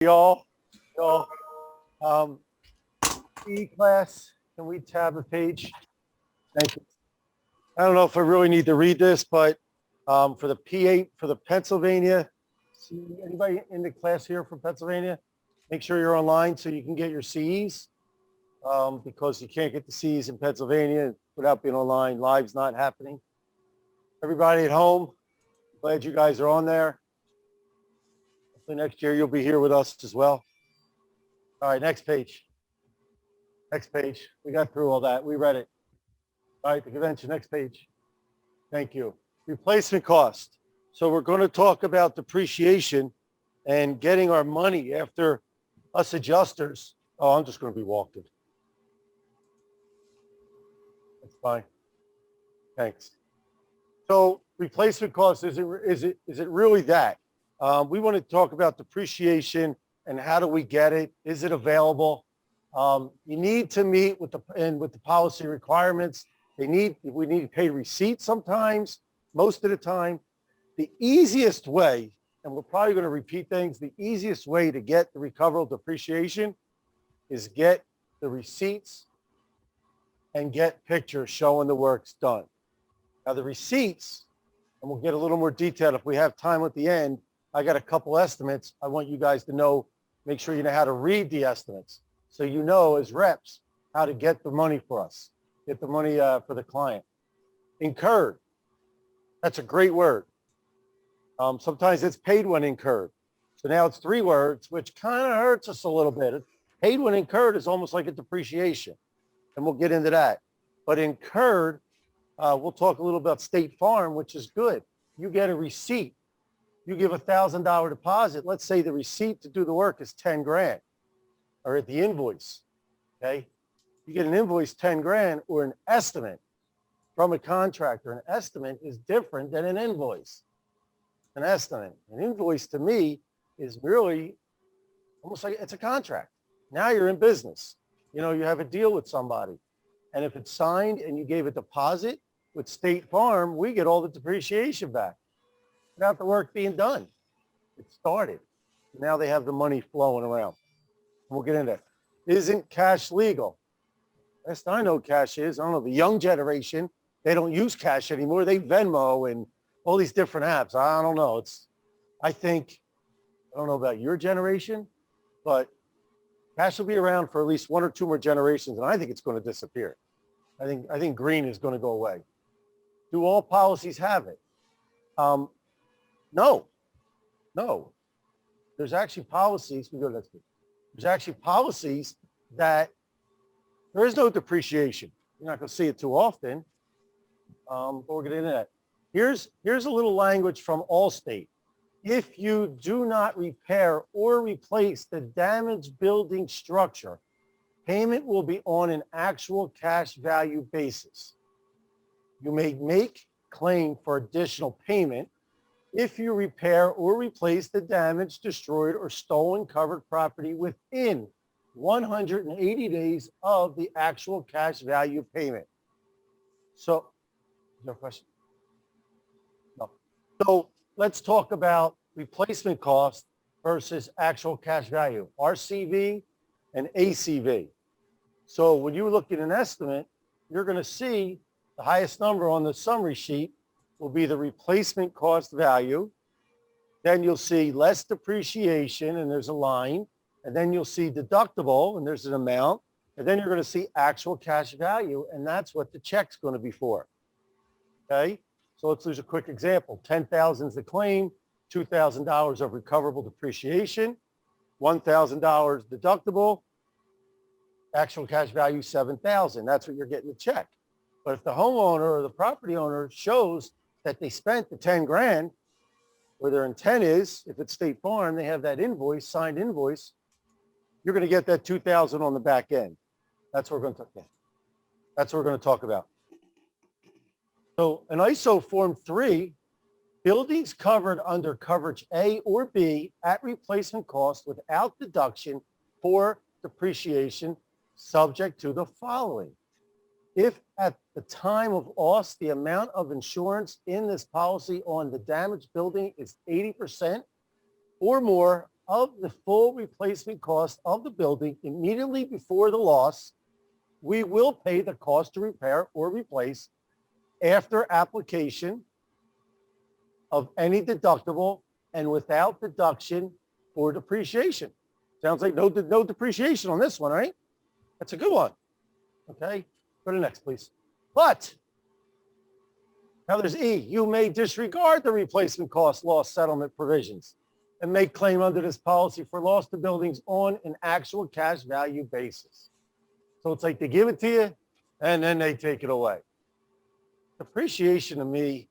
Y'all, um, E-class, can we tab a page? Thank you. I don't know if I really need to read this, but for the P8, for the Pennsylvania, see anybody in the class here from Pennsylvania? Make sure you're online so you can get your CEs, because you can't get the CEs in Pennsylvania without being online. Live's not happening. Everybody at home, glad you guys are on there. Hopefully next year you'll be here with us as well. All right, next page. Next page. We got through all that. We read it. All right, the convention, next page. Thank you. Replacement cost. So we're going to talk about depreciation and getting our money after us adjusters. Oh, I'm just going to be walking. That's fine. Thanks. So replacement cost, is it really that? We want to talk about depreciation and how do we get it? Is it available? You need to meet with the policy requirements. We need to pay receipts sometimes, most of the time. The easiest way, and we're probably going to repeat things, the easiest way to get the recoverable depreciation is get the receipts and get pictures showing the work's done. Now the receipts, and we'll get a little more detailed if we have time at the end. I got a couple estimates. I want you guys to know, make sure you know how to read the estimates. So you know as reps how to get the money for us, get the money for the client. Incurred, that's a great word. Sometimes it's paid when incurred. So now it's 3 words, which kind of hurts us a little bit. Paid when incurred is almost like a depreciation, and we'll get into that. But incurred, we'll talk a little about State Farm, which is good. You get a receipt. You give $1,000 deposit. Let's say the receipt to do the work is 10 grand, or at the invoice, okay? You get an invoice 10 grand or an estimate from a contractor. An estimate is different than an invoice. An estimate, an invoice to me is really almost like it's a contract. Now you're in business. You know, you have a deal with somebody. And if it's signed and you gave a deposit with State Farm, we get all the depreciation back without the work being done. It started. Now they have the money flowing around. We'll get into that. Isn't cash legal? Best I know cash is. I don't know, the young generation, they don't use cash anymore. They Venmo and all these different apps. I don't know. I don't know about your generation, but cash will be around for at least 1 or 2 more generations, and I think it's going to disappear. I think green is going to go away. Do all policies have it? No. There's actually policies. We go to next page. There's actually policies that there is no depreciation. You're not going to see it too often, but we're going to get into that. Here's a little language from Allstate. If you do not repair or replace the damaged building structure, payment will be on an actual cash value basis. You may make claim for additional payment if you repair or replace the damaged, destroyed, or stolen covered property within 180 days of the actual cash value payment. So, is there a question? No. So let's talk about replacement cost versus actual cash value, RCV and ACV. So when you look at an estimate, you're going to see the highest number on the summary sheet will be the replacement cost value. Then you'll see less depreciation, and there's a line. And then you'll see deductible, and there's an amount. And then you're going to see actual cash value, and that's what the check's going to be for. Okay? So let's use a quick example. $10,000 is the claim, $2,000 of recoverable depreciation, $1,000 deductible, actual cash value $7,000. That's what you're getting the check. But if the homeowner or the property owner shows that they spent the 10 grand, where their intent is, if it's State Farm, they have that invoice, signed invoice, you're going to get that $2,000 on the back end. That's what we're going to talk about. That's what we're going to talk about. So an ISO Form 3, buildings covered under coverage A or B at replacement cost without deduction for depreciation, subject to the following. If at the time of loss, the amount of insurance in this policy on the damaged building is 80% or more of the full replacement cost of the building immediately before the loss, we will pay the cost to repair or replace after application of any deductible and without deduction for depreciation. Sounds like no depreciation on this one, right? That's a good one. Okay, go to the next, please. But now there's E. You may disregard the replacement cost loss settlement provisions and make claim under this policy for loss to buildings on an actual cash value basis. So it's like they give it to you and then they take it away. Depreciation to me,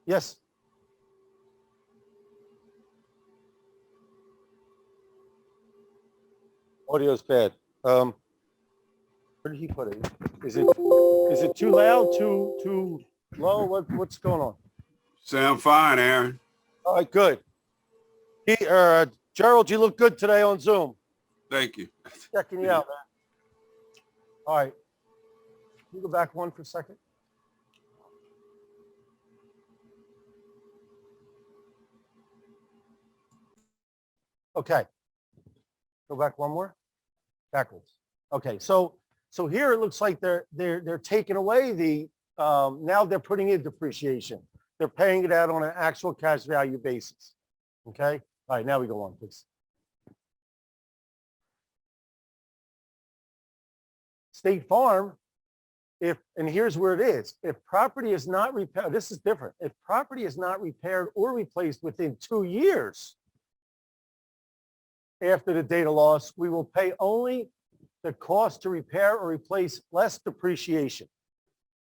yes. Audio's bad. Where did he put it? Is it too loud, too low? What's going on? Sound fine, Aaron. All right, good. Gerald, you look good today on Zoom. Thank you. Checking you out, man. All right. Can you go back one for a second? Okay. Go back one more. Backwards. Okay. So here it looks like they're taking away the now they're putting in depreciation. They're paying it out on an actual cash value basis. Okay. All right. Now we go on, please. State Farm, and here's where it is. If property is not repaired, this is different. If property is not repaired or replaced within 2 years after the date of loss, we will pay only the cost to repair or replace less depreciation.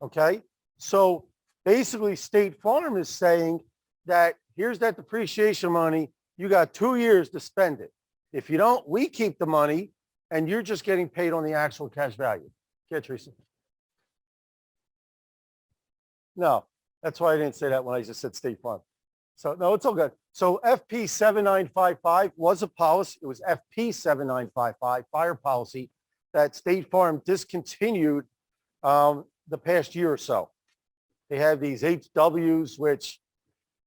Okay? So basically State Farm is saying that here's that depreciation money. You got 2 years to spend it. If you don't, we keep the money and you're just getting paid on the actual cash value. Okay, Teresa? No, that's why I didn't say that when I just said State Farm. So no, it's all good. So FP 7955 was a policy. It was FP 7955, fire policy, that State Farm discontinued the past year or so. They have these HWs, which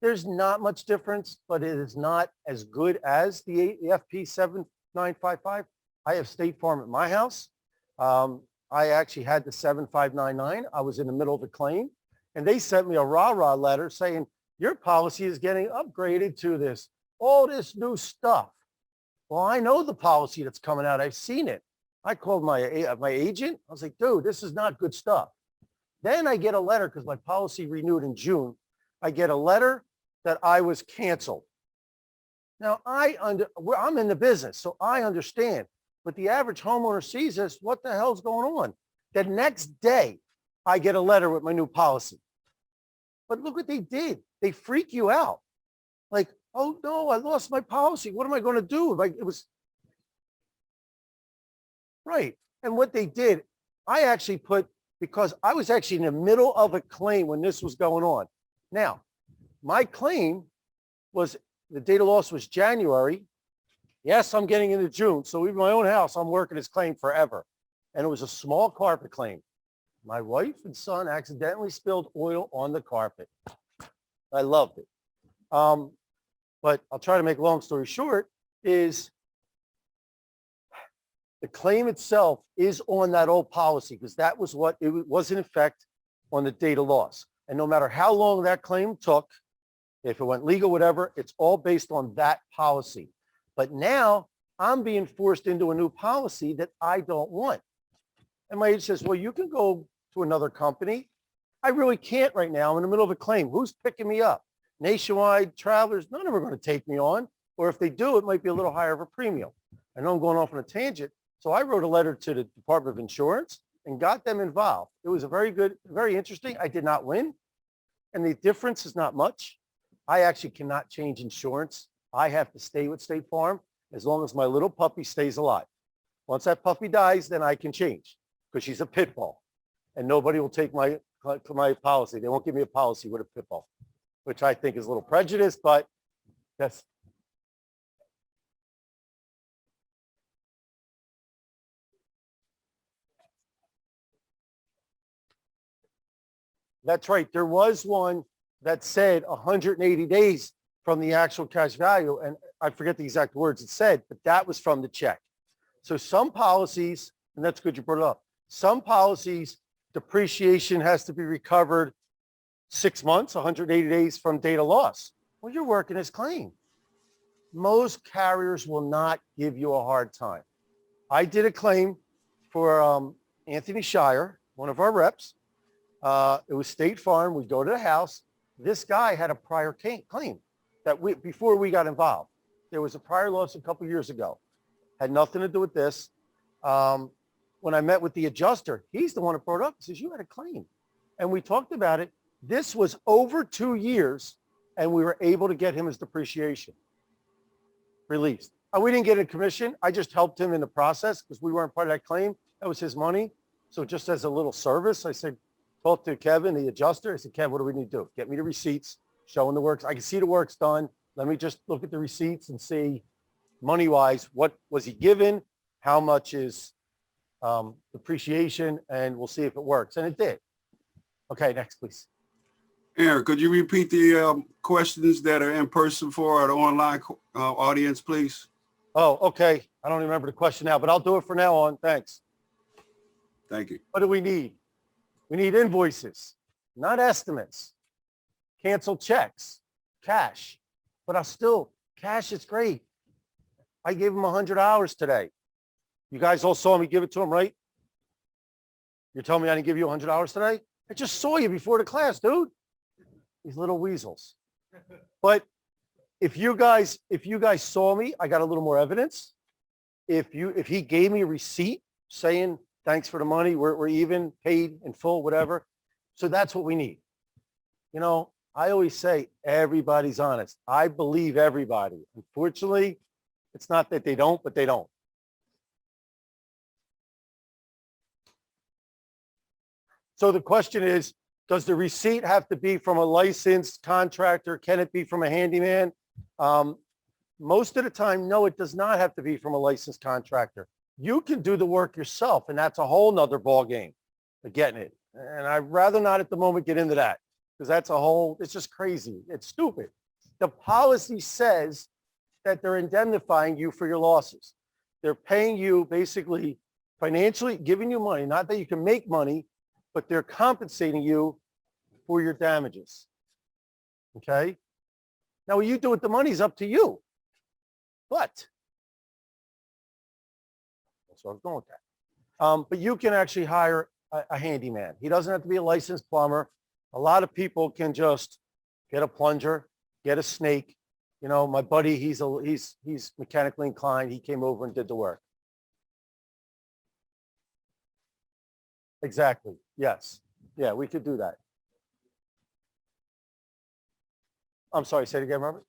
there's not much difference, but it is not as good as the FP 7955. I have State Farm at my house. I actually had the 7599. I was in the middle of a claim, and they sent me a rah-rah letter saying, your policy is getting upgraded to this, all this new stuff. Well, I know the policy that's coming out. I've seen it. I called my agent. I was like, dude, this is not good stuff. Then I get a letter because my policy renewed in June. I get a letter that I was canceled. Now, I'm in the business, so I understand. But the average homeowner sees this, what the hell's going on? The next day, I get a letter with my new policy. But look what they did. They freak you out. Like, oh no, I lost my policy. What am I going to do? Like, it was right. And what they did, I actually put, because I was actually in the middle of a claim when this was going on. Now, my claim was, the date of loss was January. Yes, I'm getting into June. So even my own house, I'm working this claim forever. And it was a small carpet claim. My wife and son accidentally spilled oil on the carpet. I loved it. But I'll try to make a long story short, is the claim itself is on that old policy because that was what it was in effect on the date of loss. And no matter how long that claim took, if it went legal, whatever, it's all based on that policy. But now I'm being forced into a new policy that I don't want. And my agent says, well, you can go to another company. I really can't right now. I'm in the middle of a claim. Who's picking me up? Nationwide, Travelers, none of them are going to take me on. Or if they do, it might be a little higher of a premium. I know I'm going off on a tangent. So I wrote a letter to the Department of Insurance and got them involved. It was a very good, very interesting. I did not win. And the difference is not much. I actually cannot change insurance. I have to stay with State Farm as long as my little puppy stays alive. Once that puppy dies, then I can change because she's a pit bull. And nobody will take my policy. They won't give me a policy with a pit bull, which I think is a little prejudiced, but that's. That's right. There was one that said 180 days from the actual cash value. And I forget the exact words it said, but that was from the check. So some policies, and that's good you brought it up, some policies, depreciation has to be recovered 6 months, 180 days from date of loss. Well, you're working as claim. Most carriers will not give you a hard time. I did a claim for Anthony Shire, one of our reps. It was State Farm. We go to the house. This guy had a prior claim that before we got involved. There was a prior loss a couple years ago. Had nothing to do with this. When I met with the adjuster, he's the one that brought it up. He says, you had a claim. And we talked about it. This was over 2 years, and we were able to get him his depreciation released. We didn't get a commission. I just helped him in the process because we weren't part of that claim. That was his money. So just as a little service, I said, talk to Kevin, the adjuster. I said, Kevin, what do we need to do? Get me the receipts, showing the works. I can see the work's done. Let me just look at the receipts and see money-wise, what was he given? How much is depreciation? And we'll see if it works. And it did. Okay, next, please. Aaron, could you repeat the questions that are in person for our online audience, please? Oh, okay. I don't remember the question now, but I'll do it from now on. Thanks. Thank you. What do we need? We need invoices, not estimates. Cancel checks, cash. But cash is great. I gave him $100 today. You guys all saw me give it to him, right? You're telling me I didn't give you $100 today? I just saw you before the class, dude. These little weasels. But if you guys saw me, I got a little more evidence. If he gave me a receipt saying, thanks for the money, we're even, paid in full, whatever. So that's what we need. You know, I always say everybody's honest. I believe everybody. Unfortunately, it's not that they don't, but they don't. So the question is, does the receipt have to be from a licensed contractor? Can it be from a handyman? Most of the time, no, it does not have to be from a licensed contractor. You can do the work yourself, and that's a whole nother ball game of getting it. And I'd rather not at the moment get into that because it's just crazy. It's stupid. The policy says that they're indemnifying you for your losses. They're paying you basically financially, giving you money, not that you can make money, but they're compensating you for your damages. Okay? Now, what you do with the money is up to you. But that's where I was going with that. But you can actually hire a handyman. He doesn't have to be a licensed plumber. A lot of people can just get a plunger, get a snake. You know, my buddy, he's mechanically inclined. He came over and did the work. Exactly. Yes. Yeah, we could do that. I'm sorry, say it again, Robert.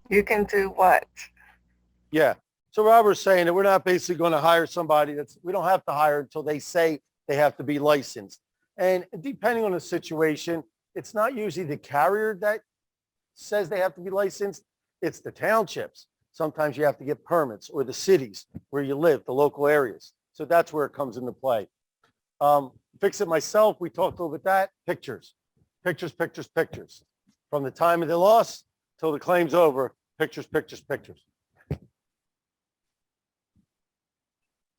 You can do what? Yeah. So Robert's saying that we're not basically going to hire somebody we don't have to hire until they say they have to be licensed. And depending on the situation, it's not usually the carrier that says they have to be licensed. It's the townships. Sometimes you have to get permits, or the cities where you live, the local areas. So that's where it comes into play. Fix It Myself, we talked over that. Pictures. From the time of the loss till the claim's over, pictures.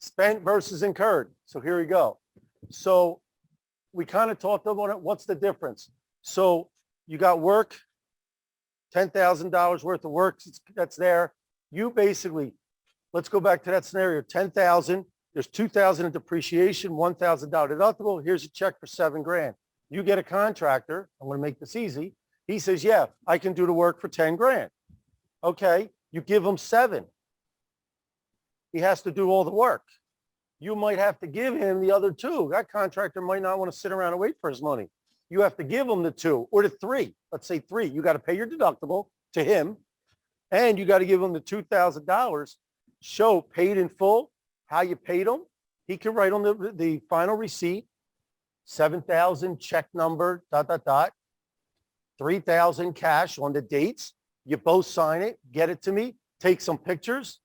Spent versus incurred. So here we go. So we kind of talked about it. What's the difference? So you got work, $10,000 worth of work that's there. You basically, let's go back to that scenario, 10,000, there's 2,000 in depreciation, $1,000 deductible. Here's a check for $7,000. You get a contractor. I'm going to make this easy. He says, yeah, I can do the work for $10,000. Okay. You give him 7. He has to do all the work. You might have to give him the other 2. That contractor might not want to sit around and wait for his money. You have to give him the 2 or the 3. Let's say 3. You got to pay your deductible to him, and you got to give him the $2,000. Show paid in full, how you paid him. He can write on the final receipt, 7,000 check number, ... 3,000 cash on the dates. You both sign it, get it to me, take some pictures,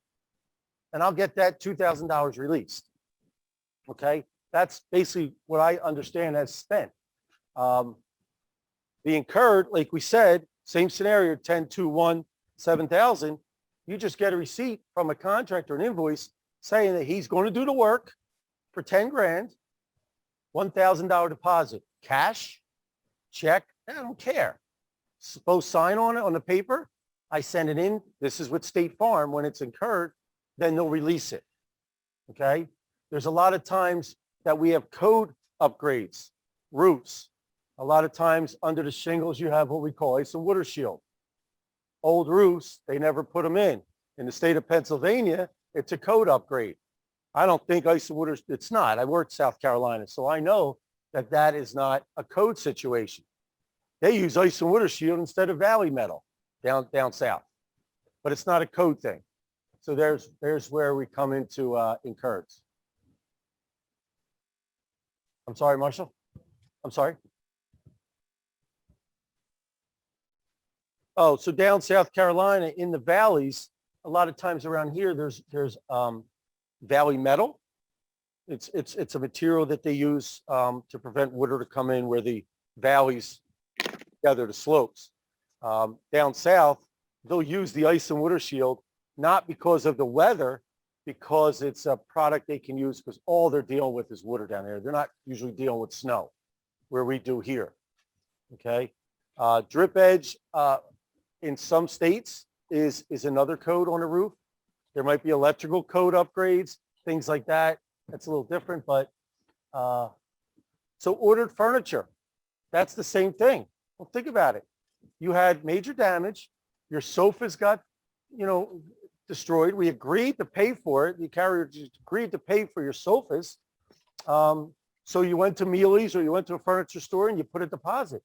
and I'll get that $2,000 released. Okay, that's basically what I understand as spent. The incurred, like we said, same scenario, 10, 2, 1, 7,000. You just get a receipt from a contractor, an invoice saying that he's going to do the work for 10 grand, $1,000 deposit, cash, check. I don't care. Both sign on it on the paper. I send it in. This is with State Farm. When it's incurred, then they'll release it. Okay. There's a lot of times that we have code upgrades, roofs. A lot of times under the shingles, you have what we call ice and water shield. Old roofs, they never put them in. In the state of Pennsylvania, it's a code upgrade. I don't think ice and water, it's not. I worked South Carolina, so I know that that is not a code situation. They use ice and water shield instead of valley metal down south, but it's not a code thing. So there's where we come into incurreds. I'm sorry, Marshall. I'm sorry. Oh, so down South Carolina in the valleys, a lot of times around here, there's valley metal. It's a material that they use to prevent water to come in where the valleys gather the slopes. Down south, they'll use the ice and water shield, not because of the weather, because it's a product they can use because all they're dealing with is water down there. They're not usually dealing with snow where we do here. Okay. Drip edge in some states is another code on the roof. There might be electrical code upgrades, things like that. That's a little different, but so ordered furniture, that's the same thing. Well, think about it. You had major damage. Your sofas got, destroyed. We agreed to pay for it. The carrier agreed to pay for your sofas. So you went to Mealy's or you went to a furniture store and you put a deposit.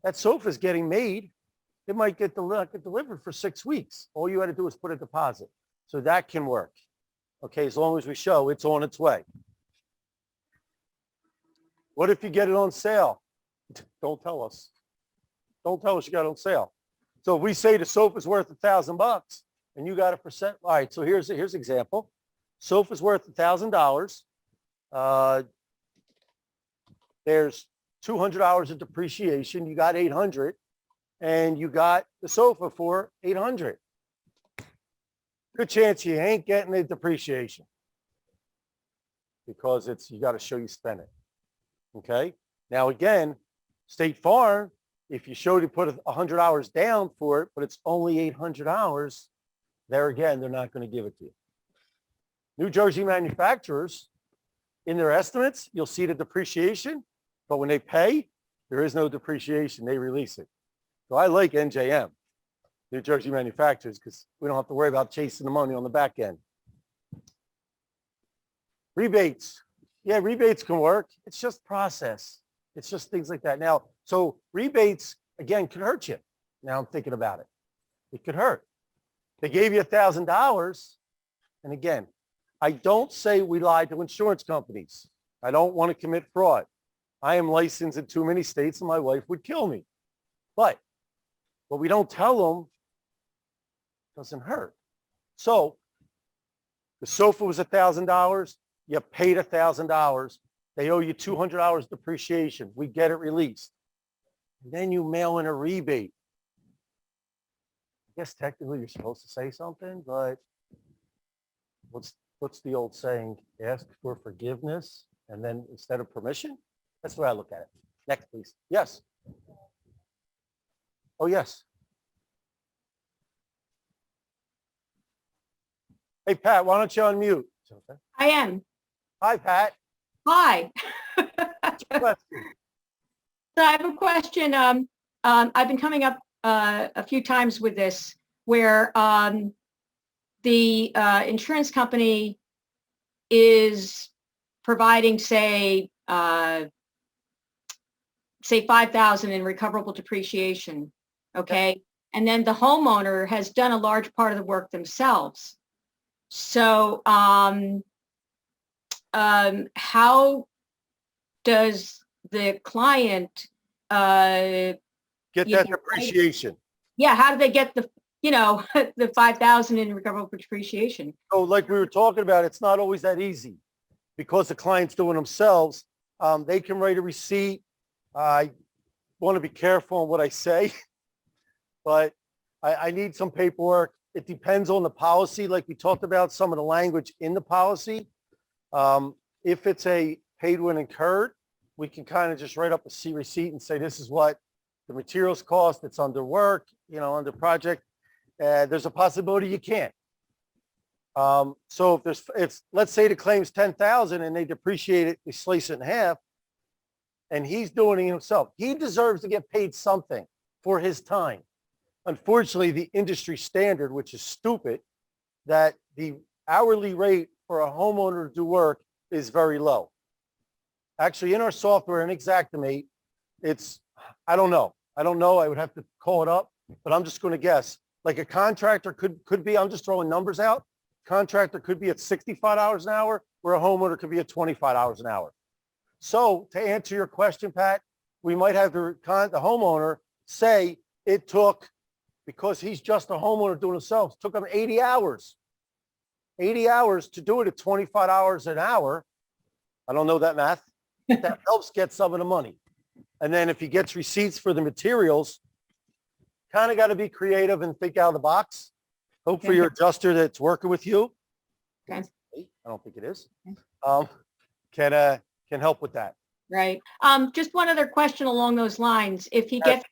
That sofa is getting made. It might get delivered for 6 weeks. All you had to do is put a deposit. So that can work. Okay, as long as we show it's on its way. What if you get it on sale? Don't tell us. Don't tell us you got it on sale. So if we say the sofa's worth $1,000 and you got a percent, all right, so here's an example. Sofa's worth $1,000. There's $200 of depreciation. You got 800 and you got the sofa for 800. Good chance you ain't getting the depreciation because you got to show you spent it. Okay. Now again, State Farm, if you showed you put $100 down for it, but it's only $800, there again, they're not going to give it to you. New Jersey manufacturers, in their estimates, you'll see the depreciation, but when they pay, there is no depreciation. They release it. So I like NJM, New Jersey manufacturers, because we don't have to worry about chasing the money on the back end. Rebates. Yeah, rebates can work. It's just process. It's just things like that. Now, so rebates, again, could hurt you. Now I'm thinking about it. It could hurt. They gave you $1,000. And again, I don't say we lied to insurance companies. I don't want to commit fraud. I am licensed in too many states and my wife would kill me. But what we don't tell them doesn't hurt. So the sofa was $1,000. You paid $1,000. They owe you $200 depreciation. We get it released. And then you mail in a rebate. I guess technically you're supposed to say something, but what's the old saying? Ask for forgiveness and then instead of permission? That's the way I look at it. Next, please. Yes. Oh, yes. Hey, Pat, why don't you unmute? I am. Hi, Pat. Hi. Question. So I have a question. I've been coming up a few times with this where the insurance company is providing, say $5,000 in recoverable depreciation, okay? And then the homeowner has done a large part of the work themselves. So how does the client Get that depreciation. Yeah, how do they get the the $5,000 in recoverable depreciation? So like we were talking about, it's not always that easy because the client's doing themselves. They can write a receipt. want to be careful on what I say, but I need some paperwork. It depends on the policy. Like we talked about some of the language in the policy. If it's a paid when incurred, we can kind of just write up a C receipt and say, this is what the materials cost. It's under work, under project. There's a possibility you can't. So if let's say the claim's 10,000 and they depreciate it, they slice it in half, and he's doing it himself, he deserves to get paid something for his time. Unfortunately, the industry standard, which is stupid, that the hourly rate for a homeowner to do work is very low. Actually, in our software and Xactimate, it's, I don't know. I would have to call it up, but I'm just going to guess. Like a contractor could be, I'm just throwing numbers out. Contractor could be at $65 an hour, where a homeowner could be at $25 an hour. So to answer your question, Pat, we might have the homeowner say it took, because he's just a homeowner doing himself, took him 80 hours to do it at $25 an hour. I don't know that math. That helps get some of the money. And then if he gets receipts for the materials, kind of got to be creative and think out of the box. Hope for your adjuster that's working with you. Okay. I don't think it is. Can help with that. Right. Just one other question along those lines. If he gets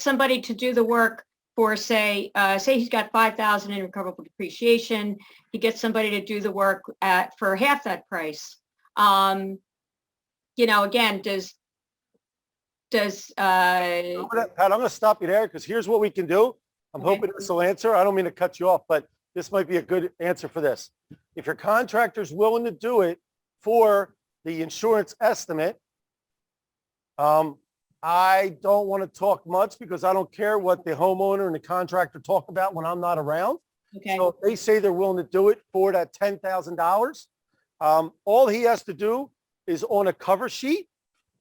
somebody to do the work for, say he's got 5,000 in recoverable depreciation, he gets somebody to do the work for half that price. Again, does Pat, I'm going to stop you there, because here's what we can do. I'm hoping this will answer. I don't mean to cut you off, but this might be a good answer for this. If your contractor's willing to do it for the insurance estimate, I don't want to talk much, because I don't care what the homeowner and the contractor talk about when I'm not around. Okay. So if they say they're willing to do it for that $10,000, all he has to do is on a cover sheet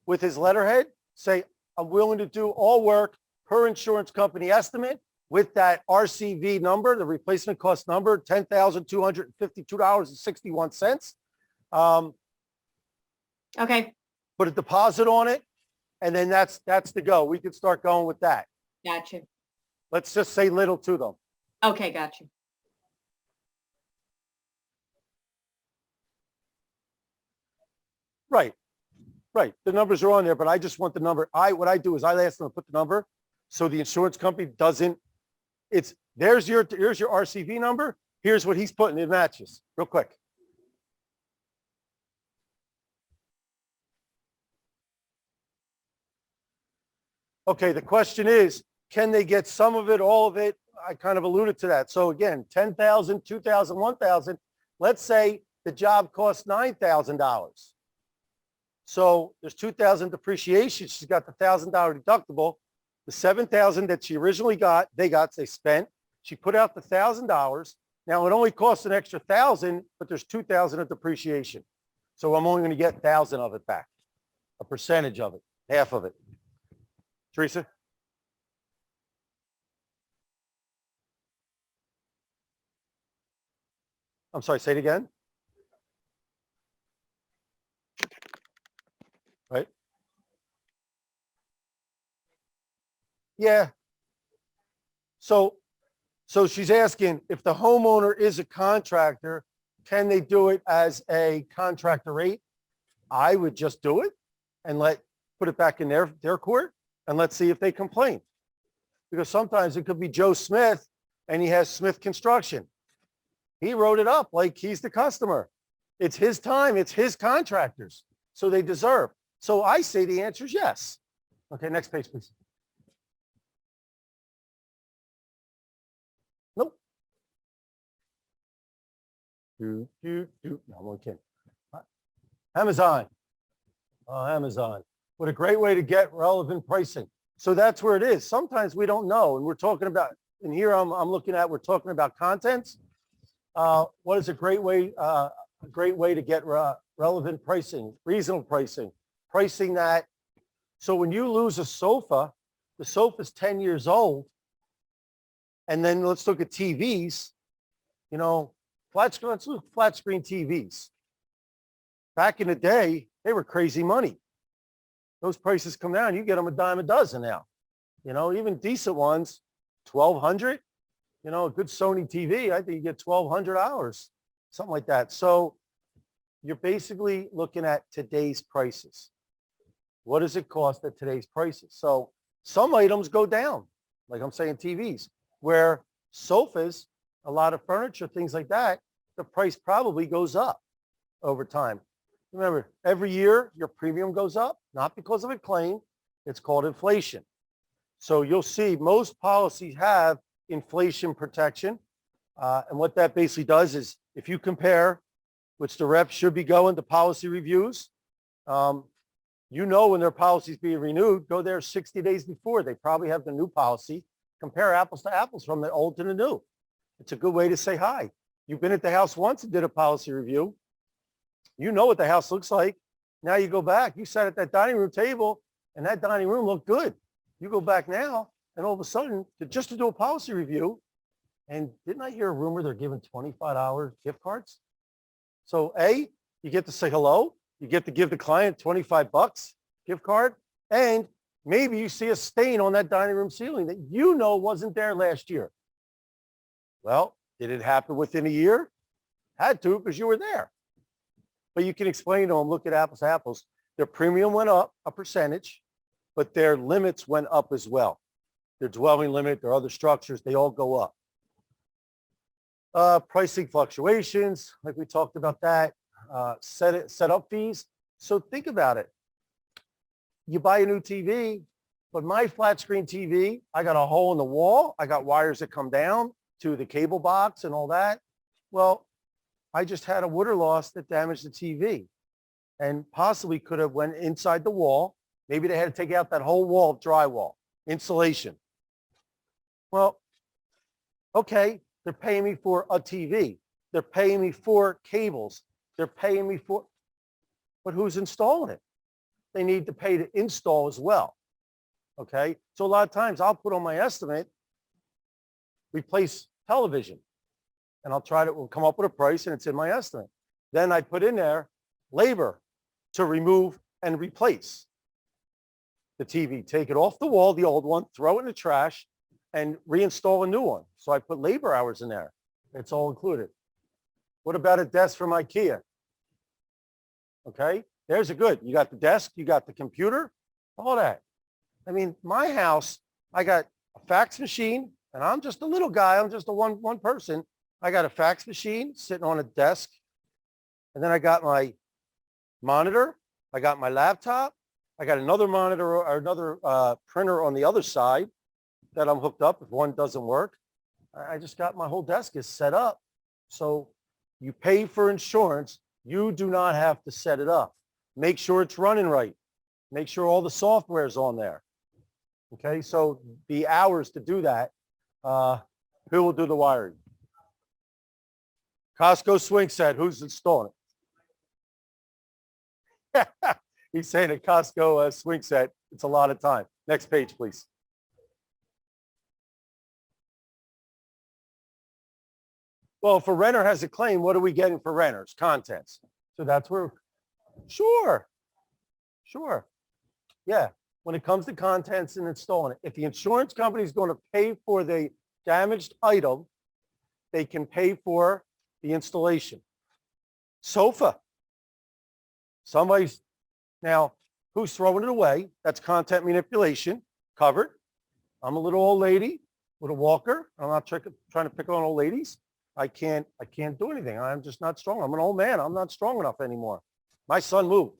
with his letterhead, say, I'm willing to do all work per insurance company estimate with that RCV number, the replacement cost number, $10,252.61. Okay. Put a deposit on it, and then that's the go. We could start going with that. Gotcha. Let's just say little to them. Okay. Gotcha. Right. The numbers are on there, but I just want the number. What I do is I ask them to put the number, so the insurance company doesn't. There's your RCV number. Here's what he's putting. It matches real quick. Okay, the question is, can they get some of it, all of it? I kind of alluded to that. So again, 10,000, 2,000, 1,000. Let's say the job costs $9,000. So there's 2,000 depreciation. She's got the $1,000 deductible. The 7,000 that she originally got, they spent. She put out the $1,000. Now it only costs an extra 1,000, but there's 2,000 of depreciation. So I'm only going to get 1,000 of it back, a percentage of it, half of it. Teresa? I'm sorry, say it again. Right? Yeah. So she's asking, if the homeowner is a contractor, can they do it as a contractor rate? I would just do it and put it back in their court, and let's see if they complain. Because sometimes it could be Joe Smith and he has Smith Construction. He wrote it up like he's the customer. It's his time. It's his contractors. So they deserve. So I say the answer is yes. Okay, next page, please. Nope. No, I'm only kidding. Amazon. Oh, Amazon. What a great way to get relevant pricing. So that's where it is. Sometimes we don't know. And we're talking about, and here I'm looking at, we're talking about contents. What is a great way to get relevant pricing, reasonable pricing, pricing that. So when you lose a sofa, the sofa's 10 years old. And then let's look at TVs, let's look at flat screen TVs. Back in the day, they were crazy money. those prices come down. You get them a dime a dozen now. You know, even decent ones, 1,200. You know, a good Sony TV, I think you get $1,200, something like that. So you're basically looking at today's prices. What does it cost at today's prices? So some items go down, like I'm saying TVs, where sofas, a lot of furniture, things like that, the price probably goes up over time. Remember, every year your premium goes up, not because of a claim. It's called inflation. So you'll see most policies have inflation protection. And what that basically does is if you compare, which the reps should be going to policy reviews, you know when their policy is being renewed, go there 60 days before. They probably have the new policy. Compare apples to apples from the old to the new. It's a good way to say hi. You've been at the house once and did a policy review. You know what the house looks like. Now you go back. You sat at that dining room table and that dining room looked good. You go back now and all of a sudden, just to do a policy review, and didn't I hear a rumor they're giving $25 gift cards? So A, you get to say hello. You get to give the client $25 gift card. And maybe you see a stain on that dining room ceiling that you know wasn't there last year. Well, did it happen within a year? Had to because you were there. But you can explain to them, look at apples to apples. Their premium went up a percentage, but their limits went up as well. Their dwelling limit, their other structures, they all go up. Pricing fluctuations, like we talked about that. Set up fees. So think about it. You buy a new TV, but my flat screen TV, I got a hole in the wall. I got wires that come down to the cable box and all that. Well, I just had a water loss that damaged the TV and possibly could have went inside the wall. Maybe they had to take out that whole wall of drywall, insulation. Well, okay, they're paying me for a TV. They're paying me for cables. They're paying me for, but who's installing it? They need to pay to install as well. Okay, so a lot of times I'll put on my estimate, replace television, and I'll try to, we'll come up with a price and it's in my estimate. Then I put in there labor to remove and replace the TV, take it off the wall, the old one, throw it in the trash and reinstall a new one. So I put labor hours in there. It's all included. What about a desk from IKEA? Okay, there's a good. You got the desk, you got the computer, all that. I mean, my house, I got a fax machine, and I'm just a little guy. I'm just a one person. I got a fax machine sitting on a desk, and then I got my monitor. I got my laptop. I got another monitor or another printer on the other side that I'm hooked up if one doesn't work. I just got my whole desk is set up. So you pay for insurance. You do not have to set it up. Make sure it's running right. Make sure all the software is on there. Okay, so the hours to do that, who will do the wiring? Costco swing set, who's installing it? He's saying a Costco swing set, it's a lot of time. Next page, please. Well, if a renter has a claim, what are we getting for renters? Contents. So that's where, sure. Yeah, when it comes to contents and installing it, if the insurance company is going to pay for the damaged item, they can pay for the installation. Sofa. Somebody's, now, who's throwing it away? That's content manipulation, covered. I'm a little old lady with a walker. I'm not trying to pick on old ladies. I can't do anything. I'm just not strong. I'm an old man. I'm not strong enough anymore. My son moved.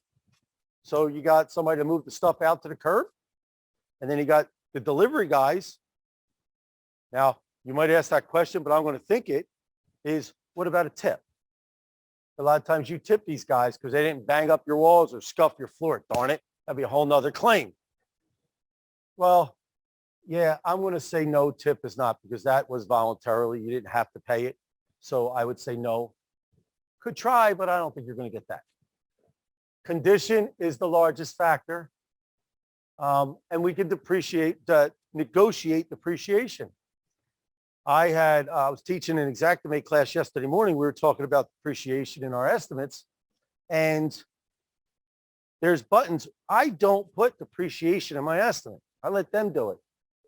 So you got somebody to move the stuff out to the curb. And then you got the delivery guys. Now, you might ask that question, but I'm going to think it is, what about a tip? A lot of times you tip these guys because they didn't bang up your walls or scuff your floor. Darn it. That'd be a whole nother claim. Well, yeah, I'm going to say no, tip is not, because that was voluntarily. You didn't have to pay it. So I would say no. Could try, but I don't think you're going to get that. Condition is the largest factor. And we can negotiate depreciation. I was teaching an Xactimate class yesterday morning. We were talking about depreciation in our estimates. And there's buttons. I don't put depreciation in my estimate. I let them do it.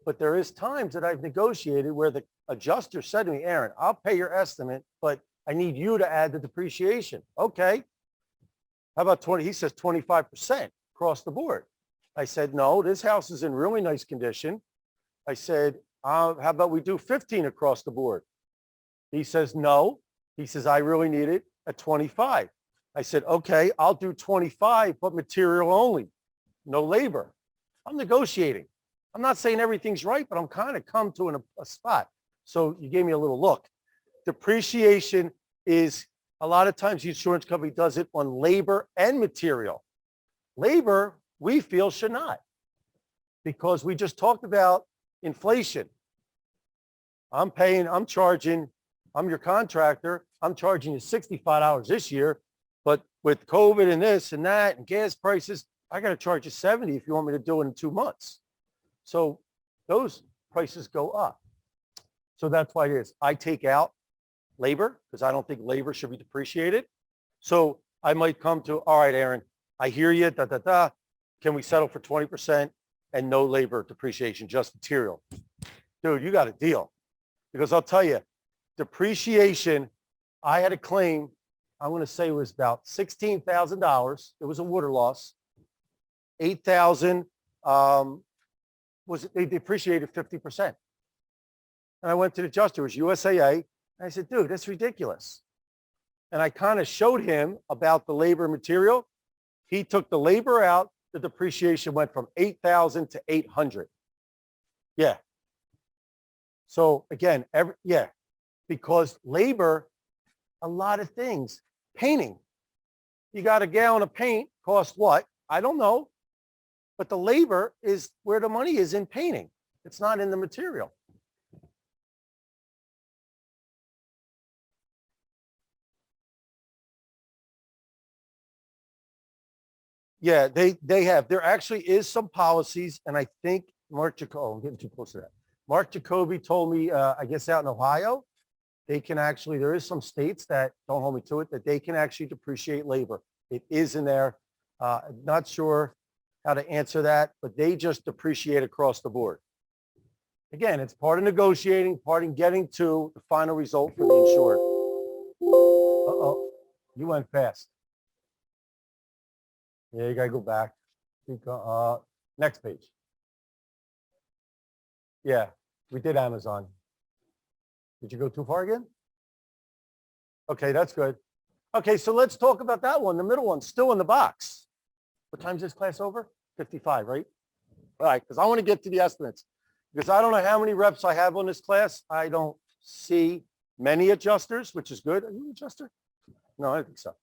But there is times that I've negotiated where the adjuster said to me, Aaron, I'll pay your estimate, but I need you to add the depreciation. Okay. How about 20? He says 25% across the board. I said, no, this house is in really nice condition. I said, how about we do 15 across the board? He says, no. He says, I really need it at 25. I said, okay, I'll do 25, but material only, no labor. I'm negotiating. I'm not saying everything's right, but I'm kind of come to a spot. So you gave me a little look. Depreciation is a lot of times the insurance company does it on labor and material. Labor, we feel should not, because we just talked about inflation. I'm your contractor. I'm charging you $65 this year, but with COVID and this and that and gas prices, I got to charge you 70 if you want me to do it in 2 months. So those prices go up. So that's why it is. I take out labor because I don't think labor should be depreciated. So I might come to, all right, Aaron, I hear you, Can we settle for 20% and no labor depreciation, just material? Dude, you got a deal. Because I'll tell you, depreciation, I had a claim, I want to say it was about $16,000. It was a water loss. 8,000 they depreciated 50%. And I went to the adjuster, it was USAA, and I said, dude, that's ridiculous. And I kind of showed him about the labor material. He took the labor out, the depreciation went from 8,000 to 800. Yeah. So again, because labor, a lot of things, painting. You got a gallon of paint, cost what? I don't know. But the labor is where the money is in painting. It's not in the material. Yeah, they have. There actually is some policies, and I think Mark Jacoby, I'm getting too close to that. Mark Jacoby told me, I guess out in Ohio, they can actually, there is some states that, don't hold me to it, that they can actually depreciate labor. It is in there. Not sure how to answer that, but they just depreciate across the board. Again, it's part of negotiating, part in getting to the final result for the insured. Uh-oh, you went fast. Yeah, you gotta go back. Next page. Yeah, we did Amazon. Did you go too far again? Okay, that's good. Okay, so let's talk about that one. The middle one, still in the box. What time's this class over? 55, right? All right, because I want to get to the estimates. Because I don't know how many reps I have on this class. I don't see many adjusters, which is good. Are you an adjuster? No, I don't think so.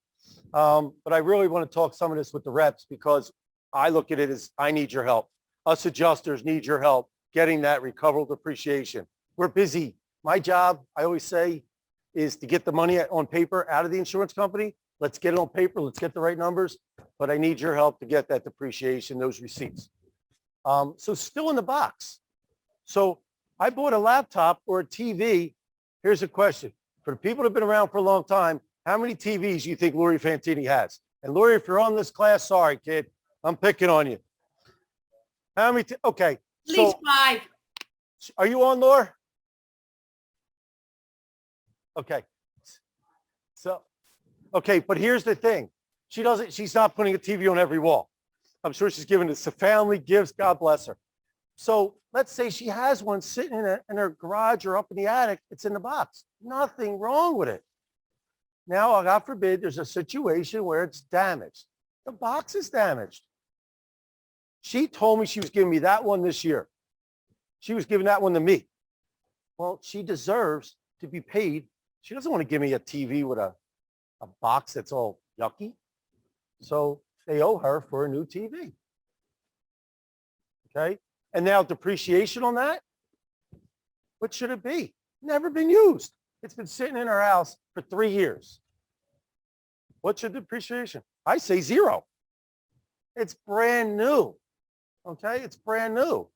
But I really want to talk some of this with the reps because I look at it as I need your help. Us adjusters need your help getting that recoverable depreciation. We're busy. My job, I always say, is to get the money on paper out of the insurance company. Let's get it on paper. Let's get the right numbers. But I need your help to get that depreciation, those receipts. So still in the box. So I bought a laptop or a TV. Here's a question. For the people that have been around for a long time, how many TVs do you think Lori Fantini has? And Lori, if you're on this class, sorry, kid, I'm picking on you. How many? Okay. At least 5. Are you on, Laura? Okay. So, okay, but here's the thing. She's not putting a TV on every wall. I'm sure she's giving it to family gifts. God bless her. So let's say she has one sitting in her garage or up in the attic. It's in the box. Nothing wrong with it. Now, God forbid, there's a situation where it's damaged. The box is damaged. She told me she was giving me that one this year. She was giving that one to me. Well, she deserves to be paid. She doesn't want to give me a TV with a box that's all yucky. So they owe her for a new TV. Okay. And now depreciation on that. What should it be? Never been used. It's been sitting in her house for 3 years. What's your depreciation? I say 0. It's brand new. Okay, it's brand new.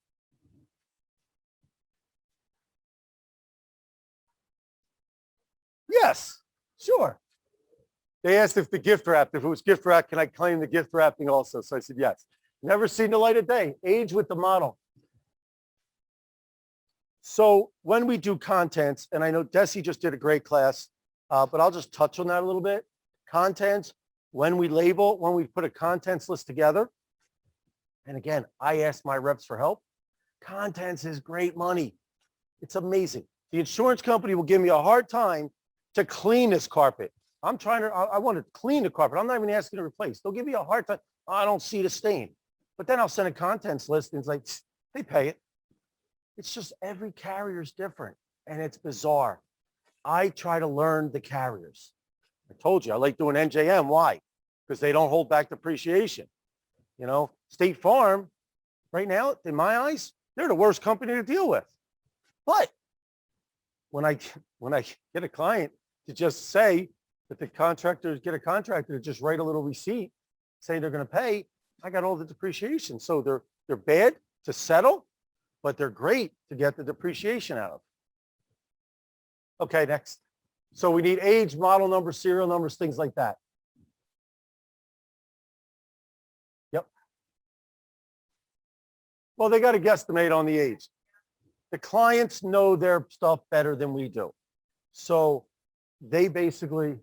Yes, sure. They asked if the gift wrapped, if it was gift wrapped, can I claim the gift wrapping also? So I said, yes. Never seen the light of day. Age with the model. So when we do contents, and I know Desi just did a great class, but I'll just touch on that a little bit. Contents, when we label, when we put a contents list together, and again, I ask my reps for help. Contents is great money. It's amazing. The insurance company will give me a hard time to clean this carpet. I want to clean the carpet. I'm not even asking to replace. They'll give me a hard time. I don't see the stain. But then I'll send a contents list and it's like, they pay it. It's just every carrier is different and it's bizarre. I try to learn the carriers. I told you, I like doing NJM. Why? Because they don't hold back depreciation. You know, State Farm, right now, in my eyes, they're the worst company to deal with. But when I get a client to just say that the contractors get a contractor to just write a little receipt, say they're going to pay, I got all the depreciation. So they're bad to settle, but they're great to get the depreciation out of. Okay, next. So we need age, model number, serial numbers, things like that. Yep. Well, they got to guesstimate on the age. The clients know their stuff better than we do. So they basically,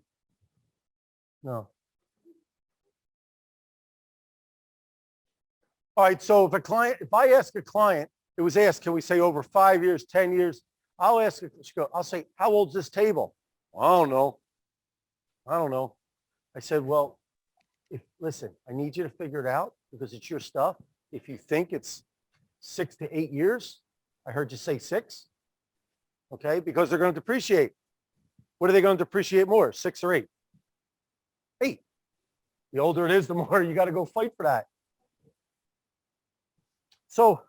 no. All right, so if I ask a client, it was asked, can we say over 5 years, 10 years? I'll say, how old's this table? I don't know. I said, well, listen, I need you to figure it out because it's your stuff. If you think it's 6 to 8 years, I heard you say 6, okay? Because they're going to depreciate. What are they going to depreciate more, 6 or 8? 8. The older it is, the more you got to go fight for that. So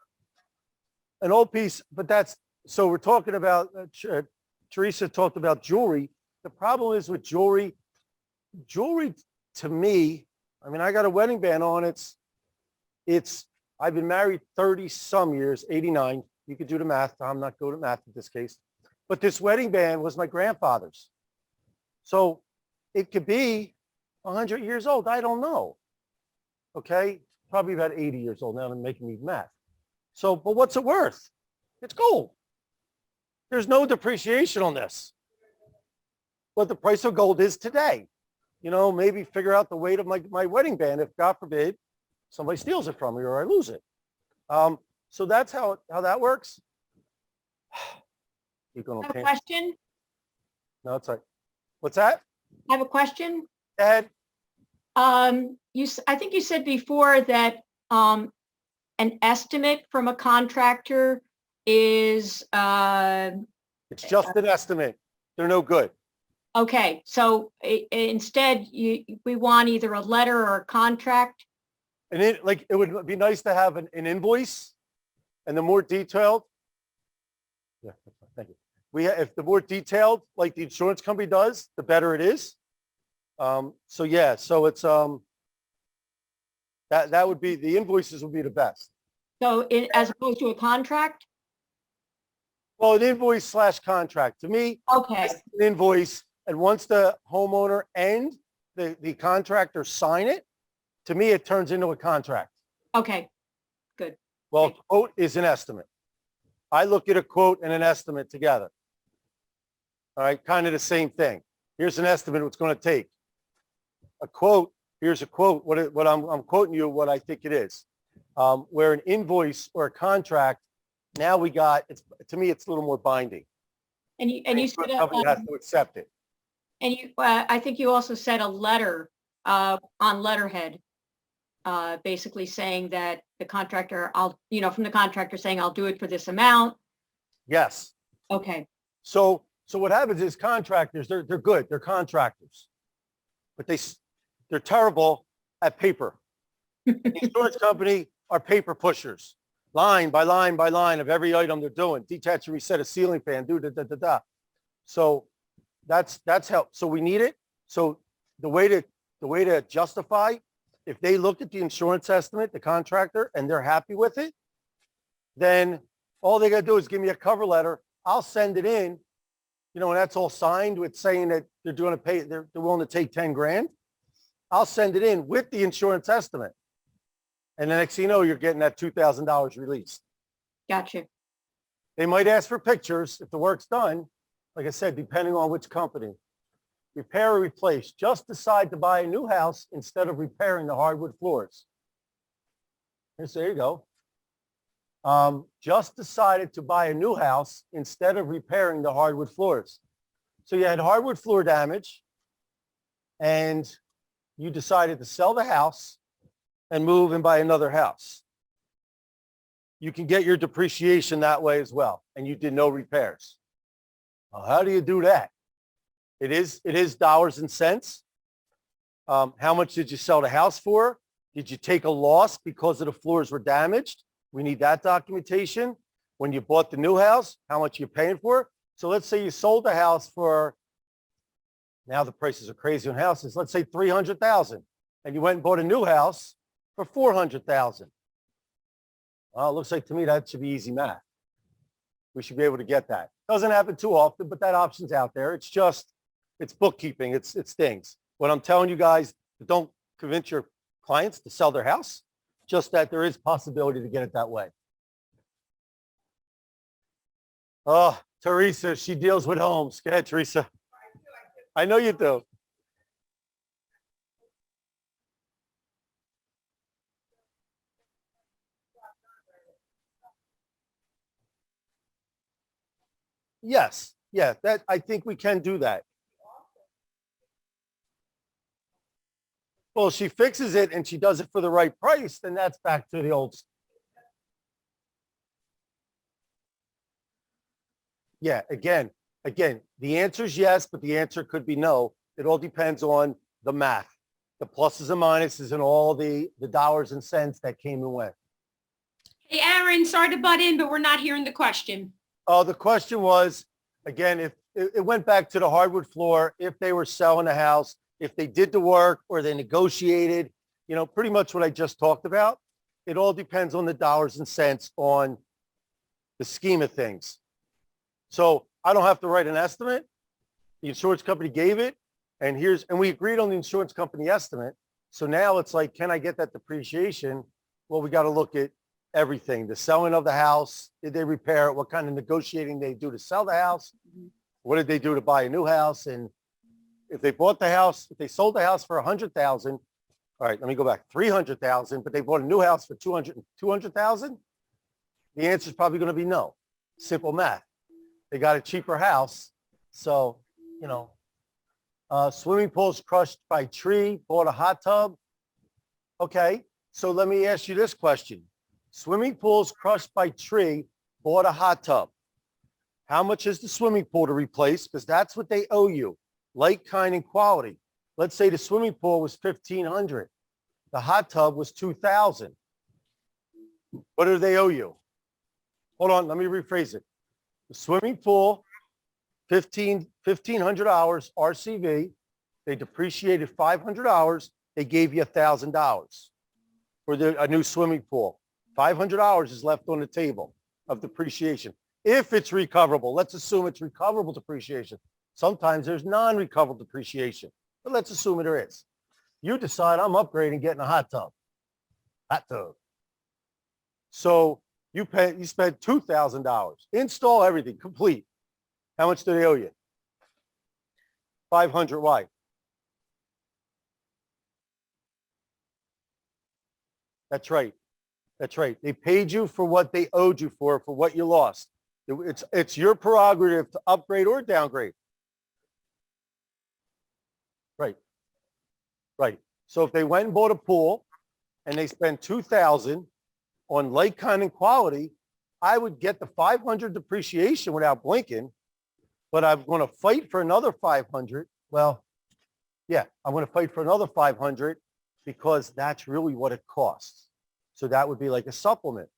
an old piece, but so we're talking about, Teresa talked about jewelry. The problem is with jewelry to me, I mean, I got a wedding band on. I've been married 30 some years, 89. You could do the math. I'm not good at math in this case. But this wedding band was my grandfather's. So it could be 100 years old. I don't know. Okay. Probably about 80 years old now. I'm making me math. So, but what's it worth? It's gold. There's no depreciation on this. What the price of gold is today. You know, maybe figure out the weight of my wedding band if, God forbid, somebody steals it from me or I lose it. So that's how that works. Keep going. I have a question. No, it's all right. What's that? I have a question. Go ahead. I think you said before that an estimate from a contractor is It's just an estimate. They're no good. okay. So instead, we want either a letter or a contract. And it would be nice to have an invoice, and the more detailed. Yeah, that's fine. Thank you. If the more detailed, like the insurance company does, the better it is. So yeah, so it's that would be, the invoices would be the best. So as opposed to a contract. Well, an invoice / contract to me, Okay. it's an invoice, and once the homeowner and the contractor sign it, to me it turns into a contract. Okay. Well, a quote is an estimate. I look at a quote and an estimate together. All right, kind of the same thing. Here's an estimate of what's going to take. A quote, here's a quote, what I'm quoting you, what I think it is. Where an invoice or a contract, now we got, to me, it's a little more binding. And you said Somebody has to accept it. and you I think you also said a letter on letterhead, basically saying that the contractor, from the contractor saying, I'll do it for this amount. Yes. Okay. So what happens is contractors, they're good. They're contractors, but they're terrible at paper. The insurance company are paper pushers, line by line by line of every item they're doing. Detach and reset a ceiling fan, do da da da da. So that's how. So we need it. So the way to justify, if they look at the insurance estimate, the contractor, and they're happy with it, then all they got to do is give me a cover letter. I'll send it in you know, and that's all signed with saying that they're going to pay, they're willing to take 10 grand, I'll send it in with the insurance estimate. And the next thing you know, you're getting that $2,000 released. Gotcha. They might ask for pictures if the work's done. Like I said, depending on which company. Repair or replace. Just decide to buy a new house instead of repairing the hardwood floors. Yes, there you go. Just decided to buy a new house instead of repairing the hardwood floors. So you had hardwood floor damage and you decided to sell the house and move and buy another house. You can get your depreciation that way as well. And you did no repairs. Well, how do you do that? It is dollars and cents. How much did you sell the house for? Did you take a loss because of the floors were damaged? We need that documentation. When you bought the new house, how much you're paying for it? So let's say you sold the house for, now the prices are crazy on houses, let's say $300,000, and you went and bought a new house for $400,000. Well, it looks like to me that should be easy math. We should be able to get that. Doesn't happen too often, but that option's out there. It's just, it's bookkeeping. It's things. What I'm telling you guys, don't convince your clients to sell their house, just that there is possibility to get it that way. Oh, Teresa, she deals with homes. Go ahead, Teresa. I know you do. Yes. Yeah, that I think we can do that. Well, she fixes it and she does it for the right price, then that's back to the old. Yeah, again, the answer is yes, but the answer could be no. It all depends on the math, the pluses and minuses and all the dollars and cents that came and went. Hey, Aaron, sorry to butt in, but we're not hearing the question. Oh, the question was, again, if it went back to the hardwood floor, if they were selling a house, if they did the work or they negotiated, you know, pretty much what I just talked about. It all depends on the dollars and cents on the scheme of things. So I don't have to write an estimate. The insurance company gave it, and we agreed on the insurance company estimate. So now it's like, can I get that depreciation? Well, we got to look at everything. The selling of the house, did they repair it? What kind of negotiating they do to sell the house? What did they do to buy a new house? And if they bought the house, if they sold the house for $100,000, all right, let me go back, $300,000, but they bought a new house for $200,000, the answer is probably going to be no. Simple math. They got a cheaper house. So, you know, swimming pools crushed by tree, bought a hot tub. Okay, so let me ask you this question. Swimming pools crushed by tree, bought a hot tub. How much is the swimming pool to replace? Because that's what they owe you. Like, kind, and quality. Let's say the swimming pool was $1,500. The hot tub was $2,000. What do they owe you? Hold on, let me rephrase it. The swimming pool, $1,500 RCV. They depreciated $500. They gave you $1,000 for a new swimming pool. $500 is left on the table of depreciation. If it's recoverable, let's assume it's recoverable depreciation. Sometimes there's non-recoverable depreciation, but let's assume there is. You decide, I'm upgrading, getting a hot tub. So you spent $2,000, install everything, complete. How much do they owe you? $500. Why? That's right. That's right. They paid you for what they owed you for what you lost. It's your prerogative to upgrade or downgrade. Right. Right. So if they went and bought a pool and they spent $2,000 on like, kind, and quality, I would get the $500 depreciation without blinking, but I'm going to fight for another $500. Well, yeah, I'm going to fight for another $500 because that's really what it costs. So that would be like a supplement.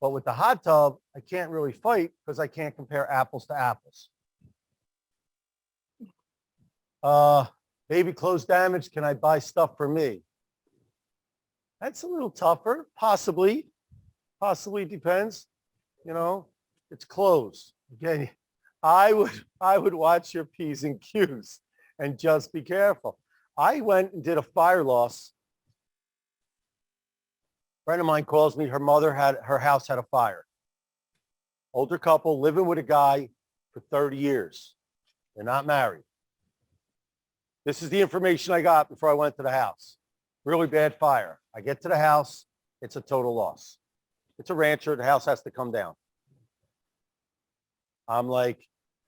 But with the hot tub, I can't really fight because I can't compare apples to apples. Baby clothes damage. Can I buy stuff for me? That's a little tougher. Possibly depends. You know, it's clothes. Again, I would watch your P's and Q's and just be careful. I went and did a fire loss. A friend of mine calls me, her house had a fire. Older couple living with a guy for 30 years. They're not married. This is the information I got before I went to the house. Really bad fire. I get to the house. It's a total loss. It's a rancher. The house has to come down. I'm like,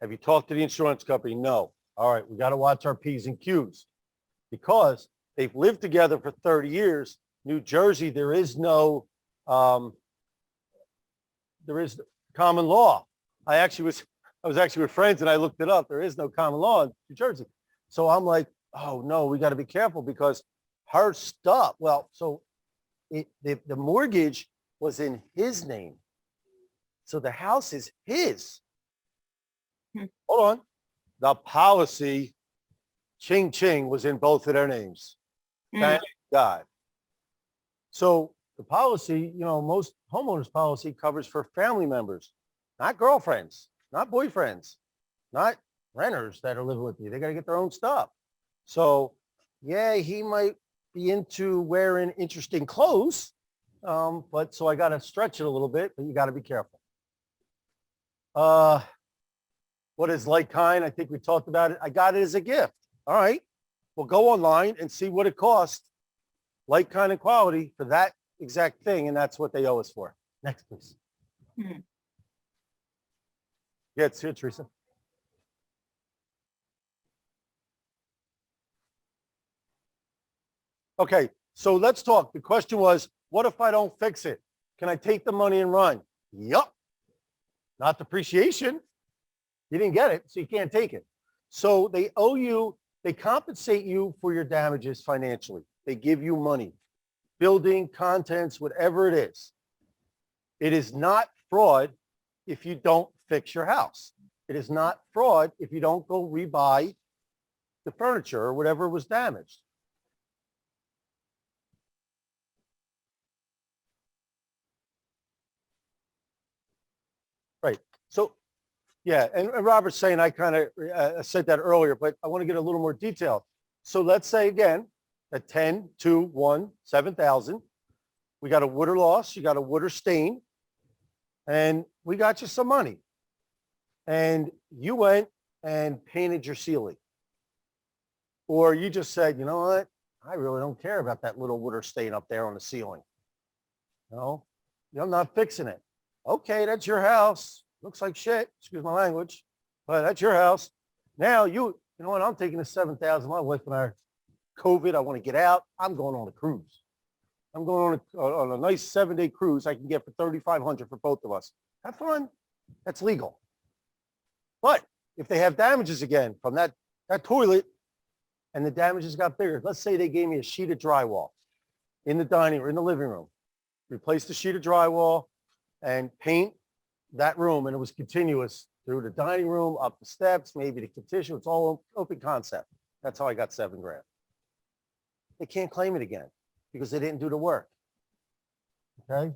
have you talked to the insurance company? No. All right, we got to watch our P's and Q's because they've lived together for 30 years. New Jersey, there is common law. I was actually with friends and I looked it up. There is no common law in New Jersey. So I'm like, oh no, we got to be careful because her stuff, the mortgage was in his name. So the house is his. Hold on. The policy, ching ching, was in both of their names. Thank God. So the policy, most homeowners policy covers for family members, not girlfriends, not boyfriends, not renters that are living with you. They got to get their own stuff. So yeah, he might be into wearing interesting clothes. But so I got to stretch it a little bit, but you got to be careful. What is like kind? I think we talked about it. I got it as a gift. All right. Well, go online and see what it costs. Like kind and quality for that exact thing. And that's what they owe us for. Next, please. Hmm. Yeah, it's here, Teresa. Okay, so let's talk. The question was, what if I don't fix it? Can I take the money and run? Yup. Not depreciation. You didn't get it, so you can't take it. So they owe you, they compensate you for your damages financially. They give you money, building, contents, whatever it is. It is not fraud if you don't fix your house. It is not fraud if you don't go rebuy the furniture or whatever was damaged. Right. So, yeah, and Robert's saying I kind of said that earlier, but I want to get a little more detail. So let's say again, at 10, 2, 1, 7,000, we got a water loss, you got a water stain, and we got you some money. And you went and painted your ceiling. Or you just said, you know what? I really don't care about that little water stain up there on the ceiling. No, I'm not fixing it. Okay, that's your house. Looks like shit, excuse my language, but that's your house. Now you know what? I'm taking the 7,000. My wife and I are COVID. I want to get out. I'm going on a cruise. I'm going on a nice 7-day cruise I can get for $3,500 for both of us. Have fun. That's legal. But if they have damages again from that toilet and the damages got bigger, let's say they gave me a sheet of drywall in the dining room, in the living room, replace the sheet of drywall and paint that room, and it was continuous through the dining room, up the steps, maybe the kitchen. It's all open concept. That's how I got $7,000. They can't claim it again because they didn't do the work. Okay,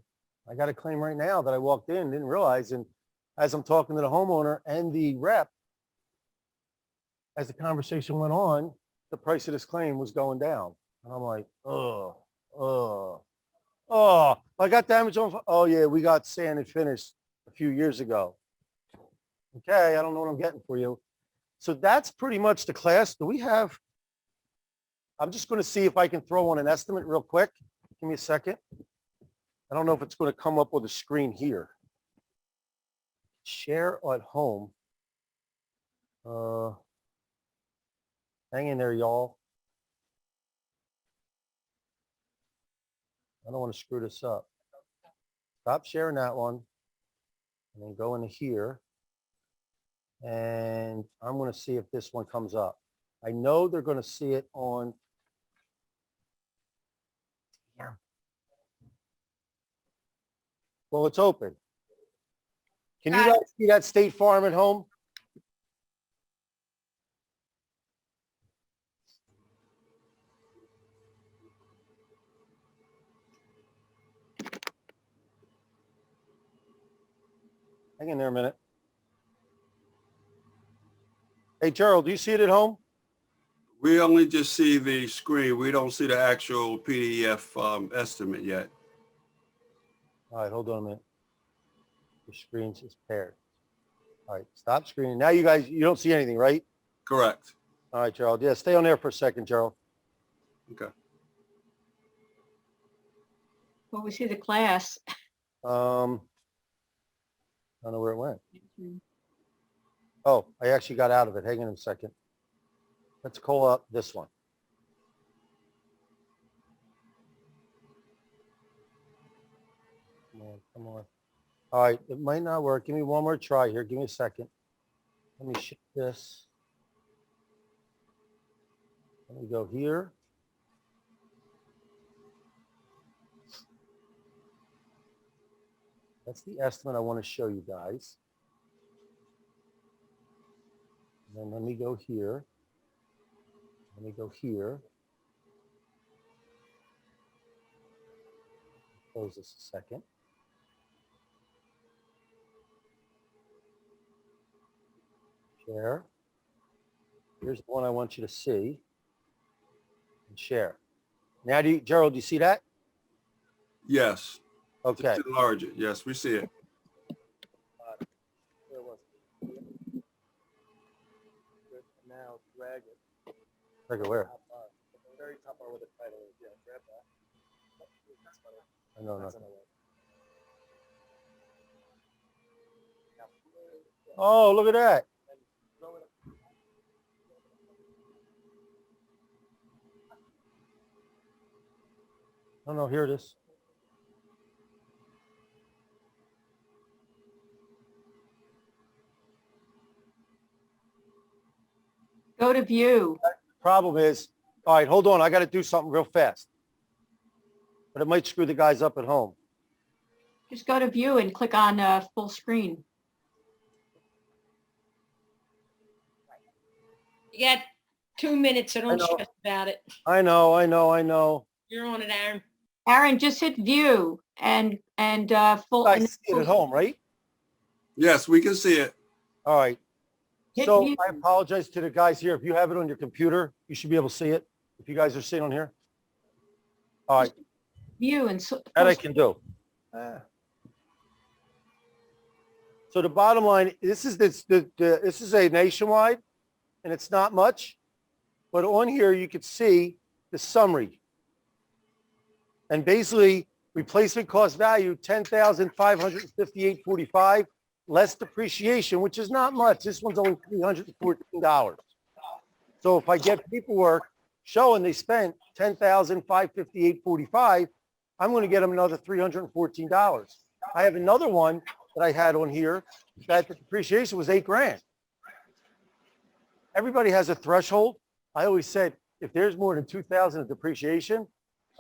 I got a claim right now that I walked in, didn't realize, and as I'm talking to the homeowner and the rep, as the conversation went on, the price of this claim was going down, and I'm like, oh, I got damage on. Oh yeah, we got sand and finished a few years ago. Okay, I don't know what I'm getting for you. So that's pretty much the class. Do we have, I'm just going to see if I can throw on an estimate real quick. Give me a second. I don't know if it's going to come up with a screen here. Share at home. Hang in there, y'all. I don't want to screw this up. Stop sharing that one. And then go into here. And I'm going to see if this one comes up. I know they're going to see it on. Yeah. Well, it's open. Can you guys see that State Farm at home? Hang in there a minute. Hey, Gerald, do you see it at home? We only just see the screen. We don't see the actual PDF estimate yet. All right, hold on a minute. The screen's is paired. All right, stop screening. Now you guys, you don't see anything, right? Correct. All right, Gerald. Yeah, stay on there for a second, Gerald. Okay. Well, we see the class. I don't know where it went. Oh, I actually got out of it. Hang on a second. Let's call up this one. Come on, come on. All right, it might not work. Give me one more try here. Give me a second. Let me shift this. Let me go here. That's the estimate I want to show you guys. And then let me go here. Let me go here. Close this a second. Share. Here's the one I want you to see. And share. Now, Gerald, do you see that? Yes. Okay. Just enlarge it. Yes, we see it. Where was it? Now drag it. Drag it where? Very top bar where the title is. Yeah, grab that. I know nothing. Oh, look at that. Oh no, here it is. Go to view. Problem is, all right, hold on. I got to do something real fast. But it might screw the guys up at home. Just go to view and click on full screen. You got 2 minutes, so don't know. stress about it. I know. You're on it, Aaron. Aaron, just hit view and full. You guys see it at home, right? Yes, we can see it. All right. Hit So view. I apologize to the guys here. If you have it on your computer, you should be able to see it. If you guys are seeing on here. All right. View and That I can do. So the bottom line, this is a nationwide, and it's not much, but on here you could see the summary. And basically, replacement cost value, $10,558.45, less depreciation, which is not much. This one's only $314. So if I get paperwork showing they spent $10,558.45, I'm going to get them another $314. I have another one that I had on here that the depreciation was $8,000. Everybody has a threshold. I always said, if there's more than 2,000 of depreciation,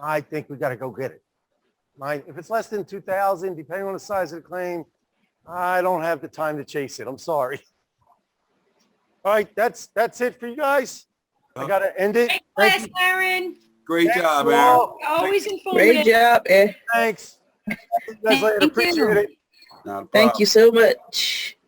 I think we got to go get it. If it's less than 2,000, depending on the size of the claim, I don't have the time to chase it. I'm sorry. All right, that's it for you guys. I got to end it. Great Thank class, you. Aaron. Great Thanks job, to Aaron. all. Always Great informative. job, Ed. Thanks. See you guys later. Thank you. Appreciate it. Not a Thank problem. you so much.